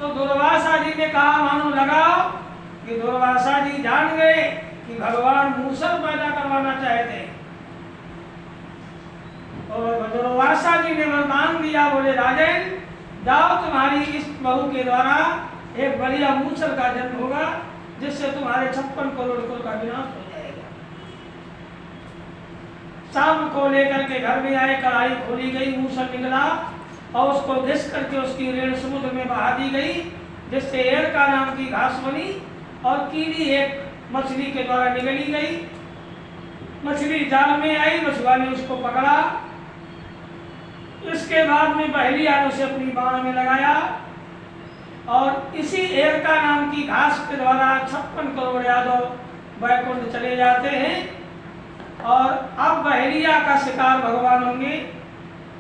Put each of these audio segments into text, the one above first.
तो दुर्वासा जी ने कहा मानो लगाओ कि दुर्वासा जी जान गए कि भगवान मूसल पैदा करवाना चाहते हैं। और दुर्वासा जी ने वरदान दिया, बोले राजन जाओ, तुम्हारी इस बहू के द्वारा एक बढ़िया मूसल का जन्म होगा जिससे तुम्हारे 56 करोड़ कुल का विनाश हो जाएगा। शाम को लेकर के घर में आए, कढ़ाई खोली गई, मूसल निकला और उसको घिस करके उसकी रेण समुद्र में बहा दी गई, जिससे एरका नाम की घास बनी और कीड़ी एक मछली के द्वारा निगली गई। मछली जाल में आई, मछुआ ने उसको पकड़ा। इसके बाद में बहेलिया ने उसे अपनी बाण में लगाया और इसी एरका नाम की घास के द्वारा 56 करोड़ यादव वैकुंठ चले जाते हैं। और अब बहेलिया का शिकार भगवान होंगे।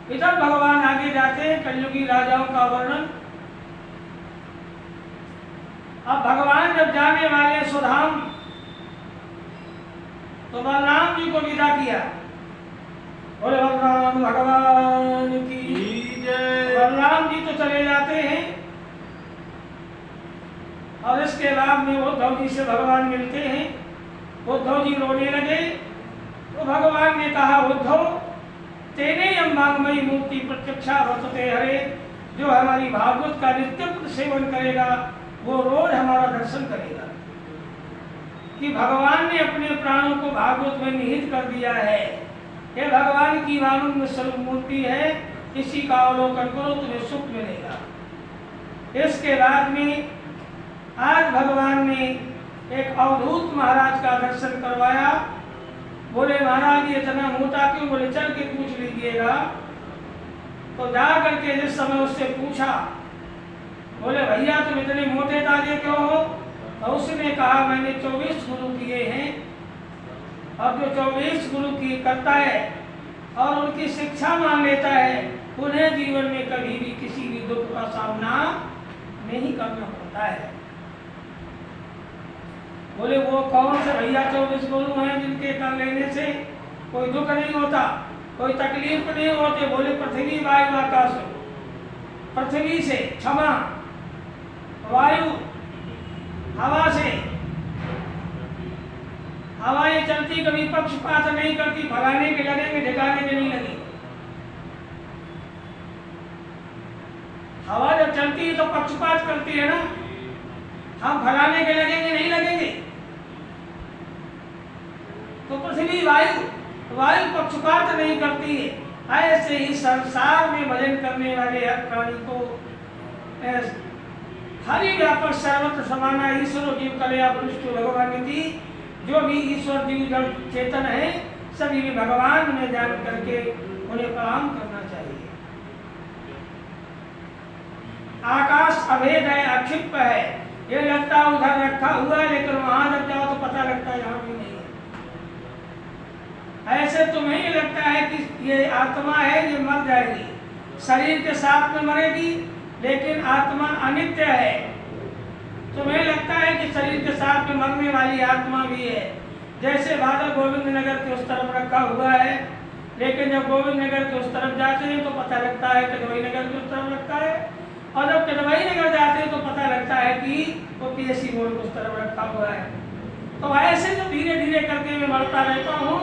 इधर भगवान आगे जाते हैं, कलयुगी राजाओं का वर्णन। अब भगवान जब जाने वाले सुधाम, तो बलराम जी को विदा किया। बोले बलराम भगवान की जय। बलराम जी तो चले जाते हैं और इसके बाद में उद्धव जी से भगवान मिलते हैं। उद्धव जी रोने लगे तो भगवान ने कहा, उद्धव तेने अम्बांगमयी मूर्ति प्रत्यक्षा वर्तते हरे, जो हमारी भागवत का नित्य सेवन करेगा वो रोज हमारा दर्शन करेगा। कि भगवान ने अपने प्राणों को भागवत में निहित कर दिया है। ये भगवान की मानव स्वरूप मूर्ति है, इसी का अवलोकन करो, तुम्हें सुख मिलेगा। इसके बाद में आज भगवान ने एक अवधूत महाराज का दर्शन करवाया। बोले महाराज ये इतना मोटा क्यों? बोले चल के पूछ लीजिएगा। तो जा करके जिस समय उससे पूछा, बोले भैया तुम इतने मोटे ताजे क्यों हो? तो उसने कहा मैंने 24 गुरु किए हैं, और जो 24 गुरु की करता है और उनकी शिक्षा मान लेता है, उन्हें जीवन में कभी भी किसी भी दुख का सामना नहीं करना पड़ता है। बोले वो कौन से भैया 24 गुरु हैं जिनके कर लेने से कोई दुख नहीं होता, कोई तकलीफ नहीं होती? बोले पृथ्वी वायु आकाश। पृथ्वी से क्षमा, वायु हवा से, हवाएं चलती कभी पक्षपात नहीं करती, भगाने के लगेंगे ढकाने के नहीं लगेंगे। हवा जब चलती है तो पक्षपात करती है ना, हम भगाने के लगेंगे नहीं लगेंगे। तो पृथ्वी वायु पक्षपात नहीं करती है। ऐसे ही संसार में भजन करने वाले हर प्राणी को हरि व्यापक सर्वत्र समाना ईश्वर जीव कलया पृष्ठ भगवान की, जो भी ईश्वर जीव जड़ चेतन है सभी भी भगवान में जान करके उन्हें प्रणाम करना चाहिए। आकाश अभेद है, अक्षिप्त है, ये लगता है उधर रखा हुआ है, लेकिन वहां जब जाओ तो पता लगता है यहाँ भी नहीं है। ऐसे तुम्हें ये लगता है कि ये आत्मा है, ये मर जाएगी, शरीर के साथ में मरेगी, लेकिन आत्मा अनित्य है। तुम्हें लगता है कि शरीर के साथ में मरने वाली आत्मा भी है। जैसे बादल गोविंद नगर के उस तरफ रखा हुआ है, लेकिन जब गोविंद नगर के उस तरफ जाते हैं तो पता लगता है कदवई नगर के उस तरफ रखा है, और जब कदवई नगर जाते हैं तो पता लगता है कि वो पीएससी रोड उस तरफ रखा हुआ है। तो ऐसे जो धीरे धीरे करके मैं बढ़ता रहता हूँ,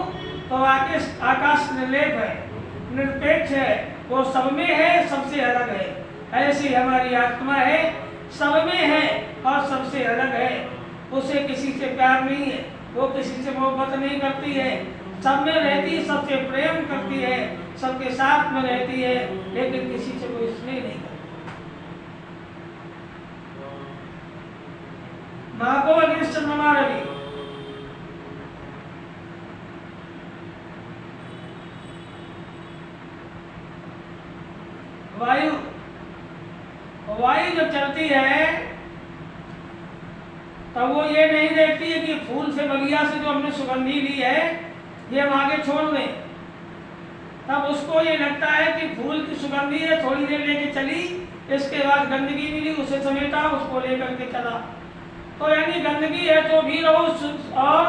तो आकाश निर्लेप है, निरपेक्ष है, वो सब में है, सबसे अलग है। ऐसी हमारी आत्मा है, सब में है और सबसे अलग है। उसे किसी से प्यार नहीं है, वो किसी से मोहब्बत नहीं करती है, सब में रहती है, सबसे प्रेम करती है, सबके साथ में रहती है, लेकिन किसी से कोई स्नेह नहीं करती। महाको अग्निष्ठ नमारवि, वायु जब चलती है तब वो ये नहीं देखती है कि फूल से बगिया से जो हमने सुगंधी ली है ये हम आगे छोड़ दें। तब उसको ये लगता है कि फूल की सुगंधी है, थोड़ी देर लेके चली, इसके बाद गंदगी मिली, उसे समेटा, उसको लेकर के चला। तो यानी गंदगी है तो भी रहो और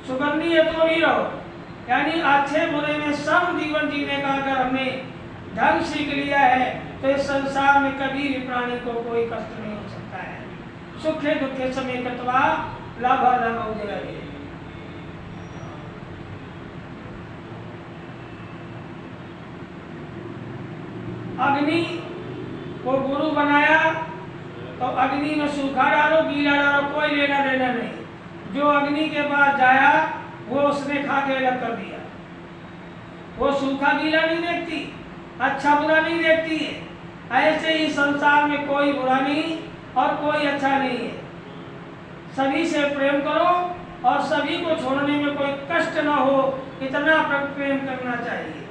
सुगंधी है तो भी रहो, यानी अच्छे बुरे में सब जीवन जीने का अगर हमने ढंग सीख लिया है तो इस संसार में कभी भी प्राणी को कोई कष्ट नहीं हो सकता। सकता है। सुखे दुखे समय कृत्वा लाभादान उदयते। अग्नि को गुरु बनाया तो अग्नि में सूखा डालो गीला डालो कोई लेना देना नहीं। जो अग्नि के पास जाया वो उसने खा के अलग कर दिया। वो सूखा गीला नहीं देखती, अच्छा बुरा नहीं देखती है। ऐसे ही संसार में कोई बुरा नहीं और कोई अच्छा नहीं है। सभी से प्रेम करो और सभी को छोड़ने में कोई कष्ट न हो, इतना प्रेम करना चाहिए।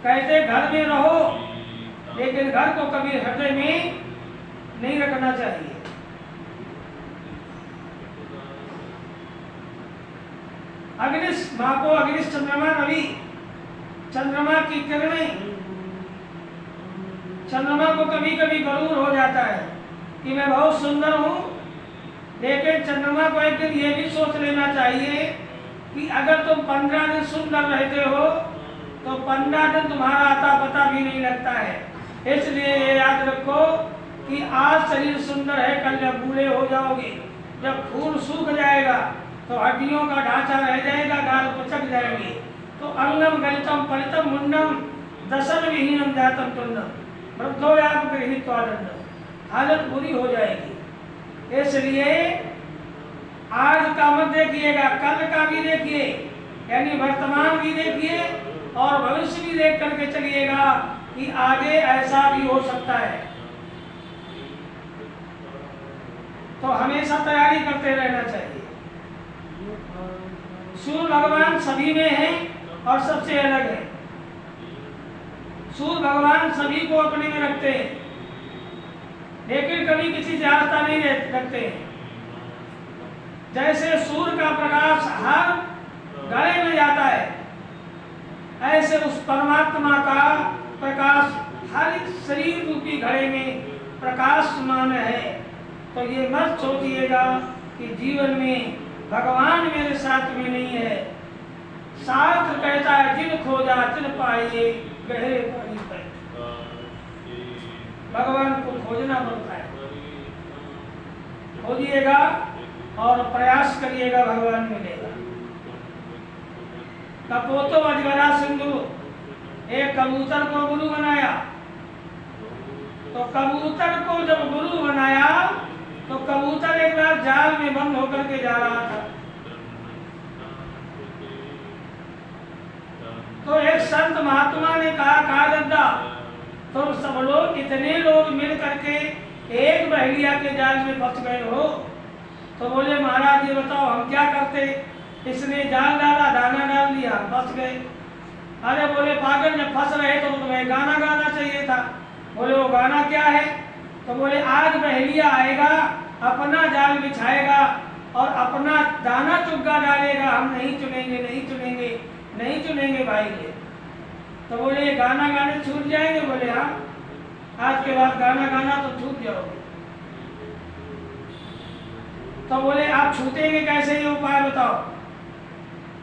कहते घर में रहो लेकिन घर को कभी हृदय में नहीं रखना चाहिए। अग्निश माँ को अग्निश चंद्रमा रवि, चंद्रमा की किरणें, चंद्रमा को कभी कभी गरूर हो जाता है कि मैं बहुत सुंदर हूँ, लेकिन चंद्रमा को एक दिन ये भी सोच लेना चाहिए कि अगर तुम 15 दिन सुंदर रहते हो तो 15 दिन तुम्हारा आता पता भी नहीं लगता है। इसलिए ये याद रखो कि आज शरीर सुंदर है, कल जब बूढ़े हो जाओगे, जब खून सूख जाएगा तो हड्डियों का ढांचा रह जाएगा, गाल पचक जाएंगे, तो अंगम गलितम पलितम मुंडम दशन विहीनम जातम तुंडम वृद्धोयाम गृहीत्वादंडम, हालत बुरी हो जाएगी। इसलिए आज का मत देखिएगा, कल का भी देखिए, यानी वर्तमान भी देखिए और भविष्य भी देख करके चलिएगा कि आगे ऐसा भी हो सकता है। तो हमेशा तैयारी करते रहना चाहिए। सूर्य भगवान सभी में है और सबसे अलग है। सूर्य भगवान सभी को अपने में रखते हैं, लेकिन कभी किसी से आस्था नहीं रखते हैं। जैसे सूर्य का प्रकाश हर गले में जाता है, ऐसे उस परमात्मा का प्रकाश हर शरीर रूपी घड़े में प्रकाशमान है। तो ये मत सोचिएगा कि जीवन में भगवान मेरे साथ में नहीं है। शास्त्र कहता है जिन खोजा तिन पाइए गहरे पानी पर। भगवान को खोजना पड़ता है, खोजिएगा और प्रयास करिएगा, भगवान मिलेगा। कपोतो अजगरा सिंधु, एक कबूतर को गुरु बनाया। तो कबूतर को जब गुरु बनाया तो कबूतर एक बार जाल में बंद होकर के जा रहा था। तो एक संत महात्मा ने कहा दादा तुम सब लोग इतने लोग मिल करके एक बहेलिया के जाल में फंस गए हो। तो बोले महाराज ये बताओ हम क्या करते, इसने जाल डाला, दाना डाल दिया, फंस गए। अरे बोले पागल, जब फंस रहे तो तुम्हें गाना गाना चाहिए था। बोले वो गाना क्या है? तो बोले आज बहेलिया आएगा, अपना जाल बिछाएगा और अपना दाना चुग्गा डालेगा, हम नहीं चुनेंगे, नहीं चुनेंगे, नहीं चुनेंगे भाई ये। तो बोले गाना गाने छूट जाएंगे? बोले हाँ, आज के बाद गाना गाना तो छूट जाओगे। तो बोले आप छूटेंगे कैसे, ये उपाय बताओ।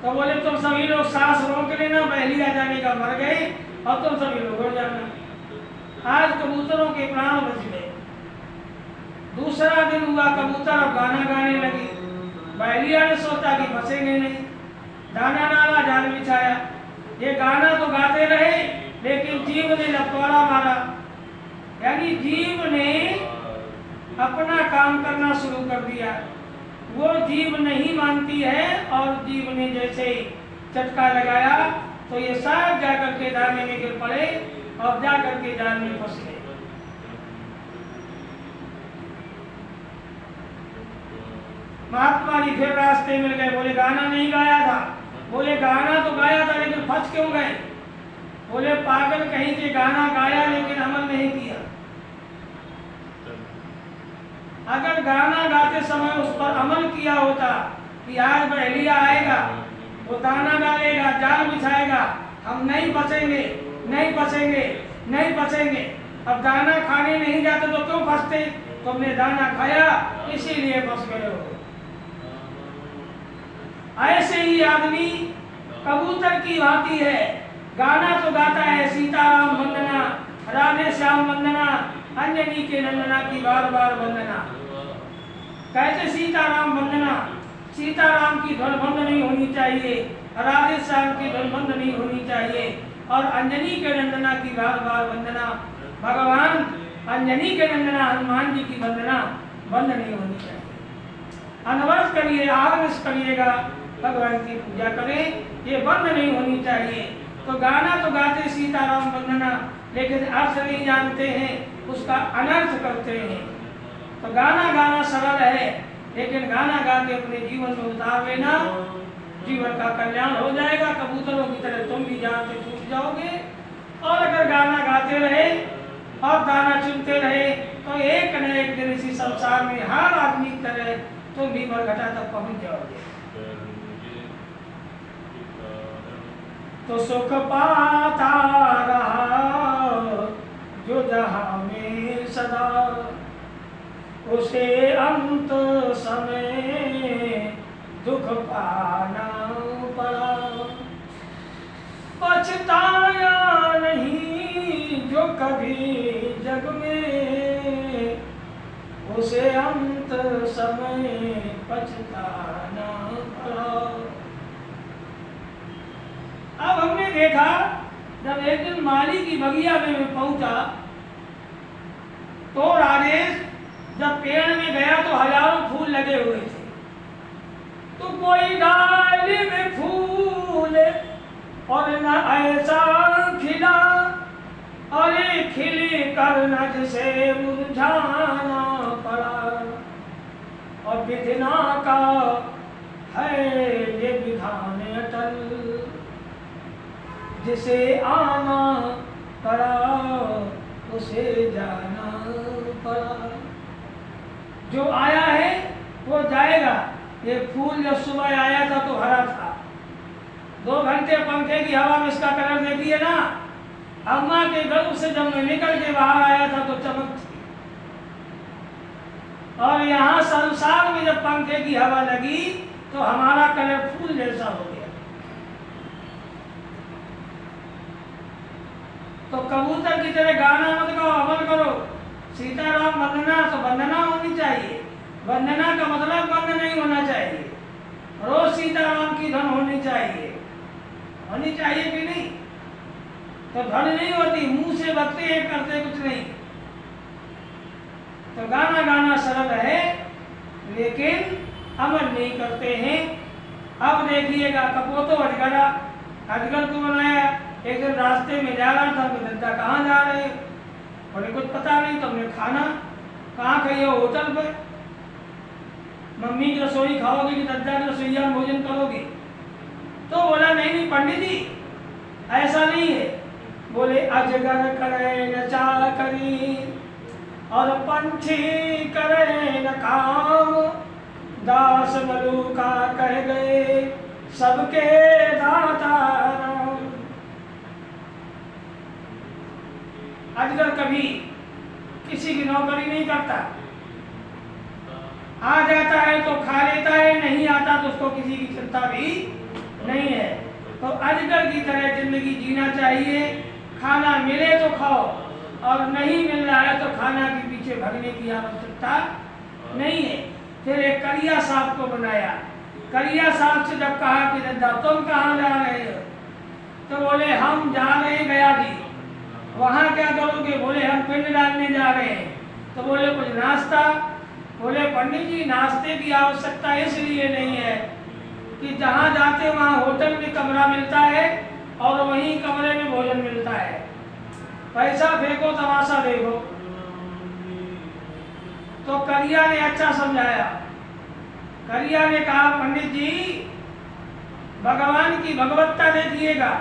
तो बोले तुम सभी लोग सांस रोक लेना, बहेलिया जाने का मर गए और तुम सभी लोग उड़ जाना। आज कबूतरों के प्राण बच गए। दूसरा दिन हुआ, कबूतर अब गाना गाने लगे। बहेलिया ने सोचा कि फंसेंगे नहीं, दाना डाला, जाल बिछाया। ये गाना तो गाते रहे लेकिन जीव ने लपवाड़ा मारा, यानी जीव ने अपना काम करना शुरू कर दिया। वो जीव नहीं मानती है और जीव ने जैसे चटका लगाया तो ये सब जाकर के दाने में गिर पड़े और जाकर के जाल में फंस गए। महात्मा जी फिर रास्ते मिल गए। बोले गाना नहीं गाया था। बोले गाना तो गाया था लेकिन फंस क्यों गए? बोले पागल कहीं के, गाना गाया लेकिन अमल नहीं किया। अगर गाना गाते समय उस पर अमल किया होता कि आज बहेलिया आएगा, वो दाना डालेगा, जाल बिछाएगा, हम नहीं फंसेंगे, नहीं फंसेंगे, नहीं फंसेंगे। अब दाना खाने नहीं जाते तो क्यों फंसते? तुमने दाना खाया इसीलिए फंस गए हो। ऐसे ही आदमी कबूतर की भांति है, गाना तो गाता है सीताराम वंदना, राधे श्याम वंदना, अंजनी के नंदना की बार बार वंदना, कहते सीताराम वंदना, सीताराम की ध्वन बंद नहीं होनी चाहिए, राधे श्याम की ध्वन बंद नहीं होनी चाहिए, और अंजनी के नंदना की बार बार वंदना, भगवान अंजनी के नंदना हनुमान जी की वंदना बंद नहीं होनी चाहिए। अनवरत करिए, आरस करिएगा, भगवान की पूजा करें, ये बंद नहीं होनी चाहिए। तो गाना तो गाते सीताराम वंदना, लेकिन अर्थ नहीं जानते हैं, उसका अनर्थ करते हैं। तो गाना गाना सरल है, लेकिन गाना गा के अपने जीवन में उतार लेना, जीवन का कल्याण हो जाएगा। कबूतरों की तरह तुम भी जहाँ से छूट जाओगे। और अगर गाना गाते रहे और दाना चुनते रहे तो एक न एक दिन इसी संसार में हर आदमी की तरह तुम भी मरघटा तक पहुंच जाओगे। तो सुख पाता रहा जो जहां में सदा, उसे अंत समय दुख पाना पड़ा। पछताया नहीं जो कभी जग में, उसे अंत समय पछताना पड़ा। अब हमने देखा, जब एक दिन माली की बगिया में पहुंचा तो राजेश जब पेड़ में गया तो हजारों फूल लगे हुए थे। तो कोई डाली में फूल और न ऐसा खिला, अरे खिली कर न जिसे मुरझाना पड़ा। और विधिना का है ये विधान अटल, जिसे आना पड़ा उसे जाना पड़ा। जो आया है वो जाएगा। ये फूल जब सुबह आया था तो हरा था, 2 घंटे पंखे की हवा में इसका कलर देखिए ना। अम्मा के गर्भ से जब मैं निकल के बाहर आया था तो चमक थी। और यहाँ संसार में जब पंखे की हवा लगी तो हमारा कलर फूल जैसा हो गया। तो कबूतर की तरह गाना मत गाओ, अमल करो। सीताराम वंदना तो वंदना होनी चाहिए। वंदना का मतलब बंद नहीं होना चाहिए। रोज सीताराम की धन होनी चाहिए, होनी चाहिए कि नहीं? तो धन नहीं होती, मुंह से बकते हैं, करते कुछ नहीं। तो गाना गाना सरल है, लेकिन अमल नहीं करते हैं। अब देखिएगा, कपोतो अजगरा, अजगर को बनाया। एक दिन रास्ते में जा रहा था, तो दद्दा कहाँ जा रहे, बोले कुछ पता नहीं। तो हमने खाना कहाँ खाइए, होटल पे। मम्मी की रसोई खाओगे कि दद्दा की रसोईया में भोजन करोगे? तो बोला नहीं नहीं पंडित जी, ऐसा नहीं है। बोले अजगर करे न चाल करी, और पंछी करे न काम, दास बलू का कह गए सबके दाता राम। अजगर कभी किसी की नौकरी नहीं करता, आ जाता है तो खा लेता है, नहीं आता तो उसको किसी की चिंता भी नहीं है। तो अजगर की तरह जिंदगी जीना चाहिए। खाना मिले तो खाओ, और नहीं मिल रहा है तो खाना के पीछे भागने की आवश्यकता नहीं है। फिर एक करिया सांप को बनाया। करिया सांप से जब कहा कि दद्दा तुम कहाँ जा रहे हो, तो बोले हम जा रहे हैं गया जी। वहाँ क्या करोगे? बोले हम पिंड डालने जा रहे हैं। तो बोले कुछ नाश्ता? बोले पंडित जी नाश्ते की आवश्यकता इसलिए नहीं है कि जहाँ जाते वहाँ होटल में कमरा मिलता है और वहीं कमरे में भोजन मिलता है। पैसा फेंको, तमाशा देखो। तो करिया ने अच्छा समझाया। करिया ने कहा पंडित जी भगवान की भगवत्ता देखिएगा।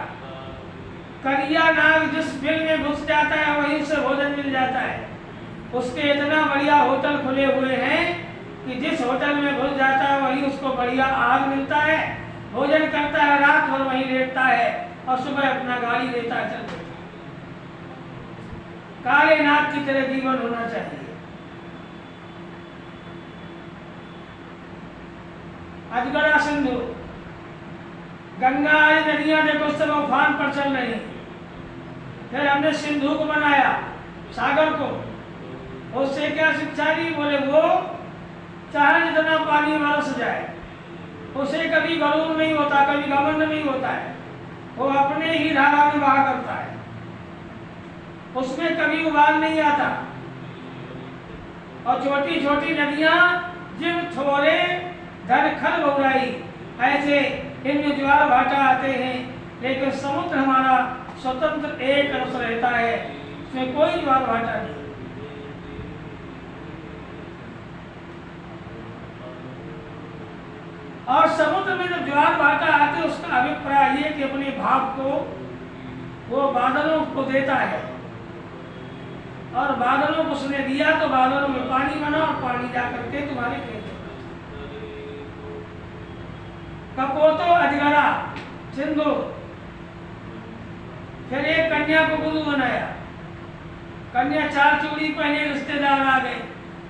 करिया नाग जिस बिल में घुस जाता है वहीं से भोजन मिल जाता है। उसके इतना बढ़िया होटल खुले हुए हैं कि जिस होटल में घुस जाता है वहीं उसको बढ़िया आहार मिलता है, भोजन करता है, रात भर वहीं लेटता है और सुबह अपना गाड़ी लेता है, चल देता है। काले नाग की तरह जीवन होना चाहिए। अजगरा सिंधु, गंगा नदियां देखो उस समय उफान पर चल रही। फिर हमने सिंधु को बनाया, सागर को। उससे क्या शिक्षा दी? बोले वो चाहे जितना पानी बरस जाए उसे कभी गरूर नहीं होता, कभी घमंड नहीं होता है, वो अपने ही धारा में बहा करता है, उसमें कभी उबाल नहीं आता। और छोटी छोटी नदियां जिन थोड़े धनखल बहुराई, ऐसे इनमें ज्वार भाटा आते हैं, लेकिन समुद्र हमारा स्वतंत्र एक रस रहता है, इसमें कोई ज्वार भाटा नहीं। और समुद्र में जब ज्वार भाटा आते उसका अभिप्राय ये कि अपने भाव को वो बादलों को देता है, और बादलों को उसने दिया तो बादलों में पानी बना, और पानी जा करके तुम्हारे खेत में। कपोतो अजगरा सिंधु, फिर एक कन्या को गुरु बनाया। कन्या 4 चूड़ी पहने, रिश्तेदार आ गए।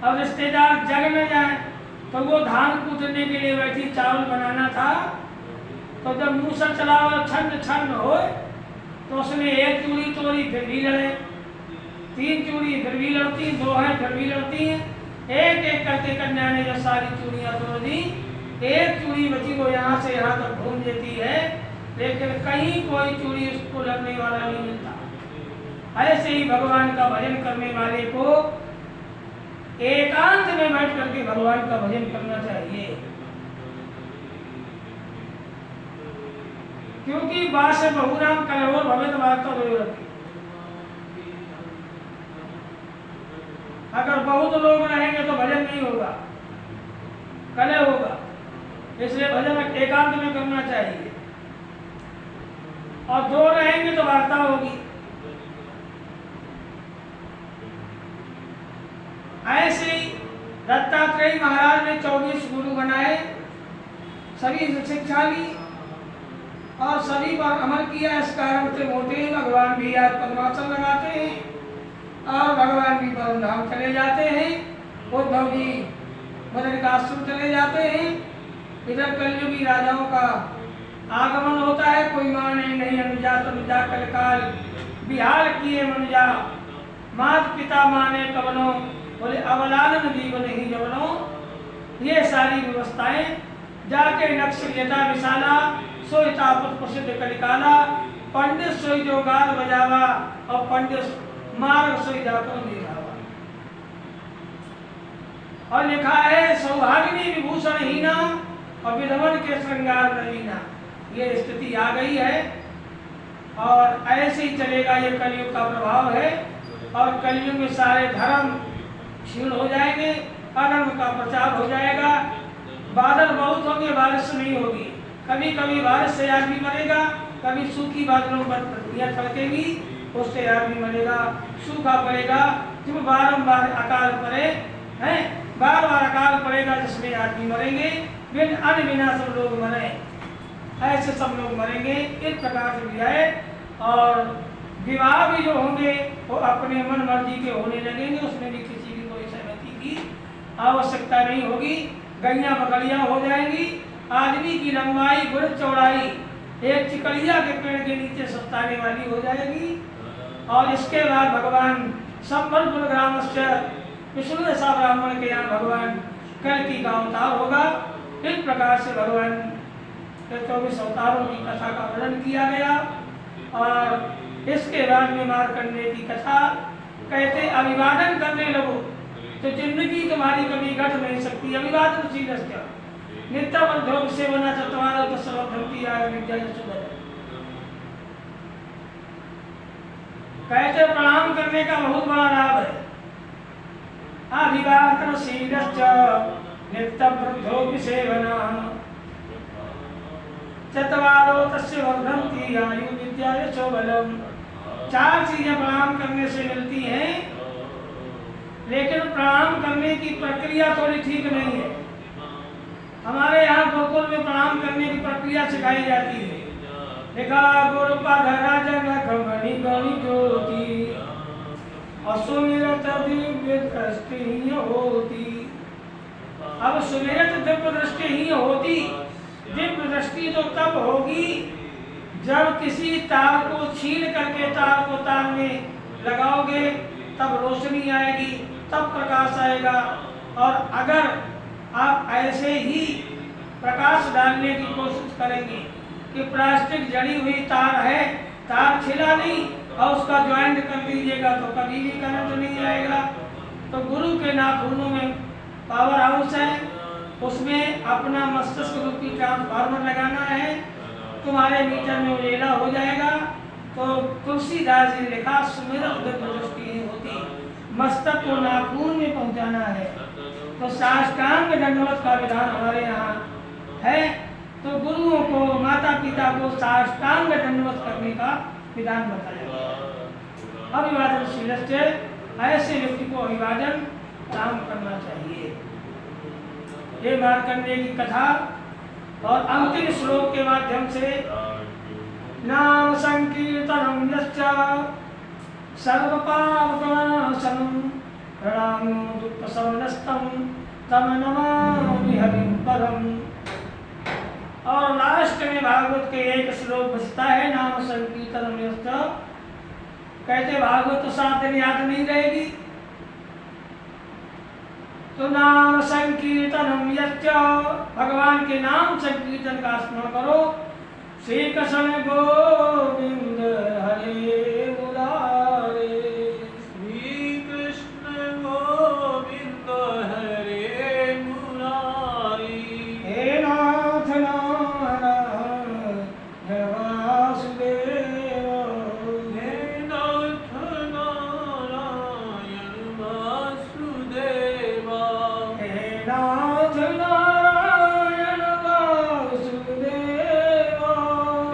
अब रिश्तेदार जग न जाए तो वो धान कूटने के लिए बैठी, चावल बनाना था, तो जब मुंह से चलाओ छन्न छन्न हो तो उसने 1 चूड़ी तोड़ी, फिर भी लड़े, 3 चूड़ी फिर भी लड़ती, 2 है फिर भी लड़ती हैं। एक एक करके कन्या ने जब सारी चूड़ियां तोड़ दी, 1 चूड़ी बची, वो यहाँ से यहाँ तक घूम देती है, लेकिन कहीं कोई चूड़ी उसको लगने वाला नहीं मिलता। ऐसे ही भगवान का भजन करने वाले को एकांत में बैठ करके भगवान का भजन करना चाहिए, क्योंकि बास बहुराम कलहोर भवित वार्ता होती। अगर बहुत लोग रहेंगे तो भजन नहीं होगा, कलह होगा। इसलिए भजन एकांत में करना चाहिए, और 2 रहेंगे तो वार्ता होगी। ऐसे ही दत्तात्रेय महाराज ने 24 गुरु बनाए, सभी से शिक्षा ली और सभी पर अमल किया। इस कारण से मोटे भगवान भी आज पद्मासन लगाते हैं और भगवान भी परम धाम चले जाते हैं। उद्धव जी बद्रिकाश्रम चले जाते हैं। इधर कलयुगी राजाओं का आगमन होता है, कोई माने नहीं अनुजा तनुजा कलकाल बिहार किए मनुजा, मात पिता माने कवनो, बोले अवलालन दीव नहीं जवनो। ये सारी व्यवस्थाएं जाके नक्सल यथा विशाला सोई तापत प्रसिद्ध कलिकाला, पंडित सोई जो गाल बजावा और पंडित मार्ग सोई जातो निभावा। और लिखा है सौभागिनी विभूषण हीना और विधवन के श्रृंगार नवीना। ये स्थिति आ गई है और ऐसे ही चलेगा, ये कलयुग का प्रभाव है। और कलयुग में सारे धर्म क्षीण हो जाएंगे, अधर्म का प्रचार हो जाएगा, बादल बहुत होंगे, बारिश नहीं होगी, कभी कभी बारिश से आदमी मरेगा, कभी सूखी बादलों पर पत्तियां छड़केगी, उससे आदमी मरेगा, सूखा पड़ेगा, जब बारंबार अकाल पड़े हैं, बार बार अकाल पड़ेगा जिसमें आदमी मरेंगे, बिन अन्न बिना सब लोग मरे, ऐसे सब लोग मरेंगे। इस प्रकार से भी है। और विवाह भी जो होंगे वो अपने मन मर्जी के होने लगेंगे, उसमें भी किसी की कोई सहमति की आवश्यकता नहीं होगी। गैया बकरियां हो जाएंगी, आदमी की लंबाई गुण चौड़ाई एक चिकड़िया के पेड़ के नीचे सताने वाली हो जाएगी। और इसके बाद भगवान संबलपुर ग्रामस्य विष्णु ऐसा ब्राह्मण के यहाँ भगवान कल्कि का अवतार होगा। इस प्रकार से भगवान के 24 अवतारों की कथा का वर्णन किया गया। और इसके बाद में मार्कंडे की कथा कहते अभिवादन करने लगो तो जिंदगी तुम्हारी कभी घट नहीं सकती। अभिवादन शीलस्य नित्य उद्योग सेवना चतवार तस्वधंती आय विद्या सुबह। कहते प्रणाम करने का बहुत बड़ा लाभ है। अभिवादन शीलस्य नित्य उद्योग सेवना चतवारो तस्य वर्धन्ति आयु विद्या यशोबलम। 4 चीजें प्रणाम करने से मिलती हैं, लेकिन प्रणाम करने की प्रक्रिया थोड़ी ठीक नहीं है। हमारे यहाँ गोकुल में प्रणाम करने की प्रक्रिया सिखाई जाती है। देखा गुरुपधरा जनक मणि गणि ज्योति और सुमिरत दिव्य दृष्टि ही होती। अब सुमिरत दिव्य दृष्टि ही होती, दिव्य दृष्टि तो तब होगी जब किसी तार को छीन करके तार को तार में लगाओगे, तब रोशनी आएगी, तब प्रकाश आएगा। और अगर आप ऐसे ही प्रकाश डालने की कोशिश करेंगे कि प्लास्टिक जड़ी हुई तार है, तार छिला नहीं और उसका ज्वाइंट कर दीजिएगा तो कभी भी करंट नहीं जाएगा। तो गुरु के नाखूनों में पावर हाउस है, उसमें अपना मस्तिष्क रूपी ट्रांसफार्मर लगाना है, तुम्हारे मीटर में उजेला हो जाएगा। तो तुलसीदास जी ने लिखा सुमिरन दृष्टि होती, मस्तक को नाखून में पहुंचाना है। तो साष्टांग दंडवत का विधान हमारे यहाँ है। तो गुरुओं को, माता पिता को साष्टांग दंडवत करने का विधान बताया गया। अभिवादन शीलस्य, ऐसे व्यक्ति को अभिवादन काम करना चाहिए। ये मार्कंडेय की कथा और अंतिम श्लोक के माध्यम से नाम संकीर्तनम यश्च सर्वपापनाशनम प्रणामो दुःखशमनस्तम तम नमामि हरिं परम। और लास्ट में भागवत के एक श्लोक बचता है, नाम संकीर्तनम यश्च। कहते भागवत तो 7 दिन याद नहीं रहेगी, तो नाम संकीर्तनम यश्च, भगवान के नाम संकीर्तन का स्मरण करो। श्री कृष्ण गोविंद हरे मुरारे, श्री कृष्ण गोविंद हरे मुरारी, हे नाथ नारायण वासुदेव, हे नाथ नारायण वासुदेवा, हे नाथ नारायण वासुदेव, हे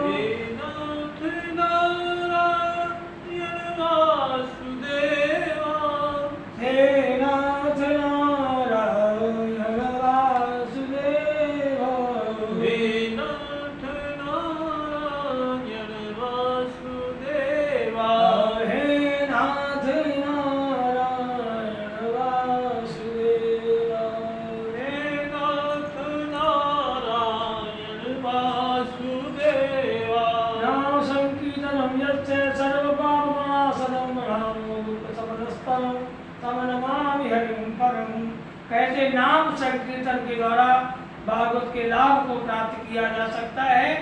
नाथ नारायण वासुदेवा, हे नाथ नारायण वासुदेव, हे नाथ नारायण वासुदेवा, हे नाथ नारायण वासुदेव। हे नाथ नारायण वासुदेवा। नाम संकीर्तनम यस्य सर्वपापनाशनम प्रणामो दुःखशमनस्तम तम नमामि हरिं परम। कहते नाम संकीर्तन के द्वारा भागवत के लाभ को प्राप्त किया जा सकता है।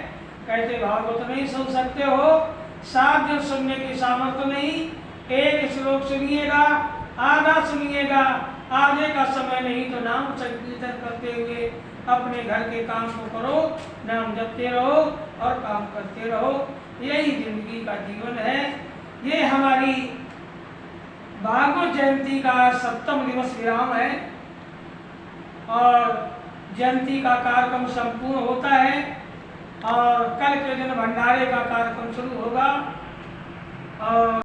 कहते भागवत नहीं सुन सकते हो, 7 दिन सुनने की सामर्थ्य नहीं, एक श्लोक सुनिएगा, आधा सुनिएगा, आधे का समय नहीं, तो नाम संकीर्तन करते हुए अपने घर के काम को करो, नाम जपते रहो और काम करते रहो। यही जिंदगी का जीवन है। ये हमारी भागवत जयंती का 7वां दिवस विराम है और जयंती का कार्यक्रम संपूर्ण होता है और कल के दिन भंडारे का कार्यक्रम शुरू होगा। और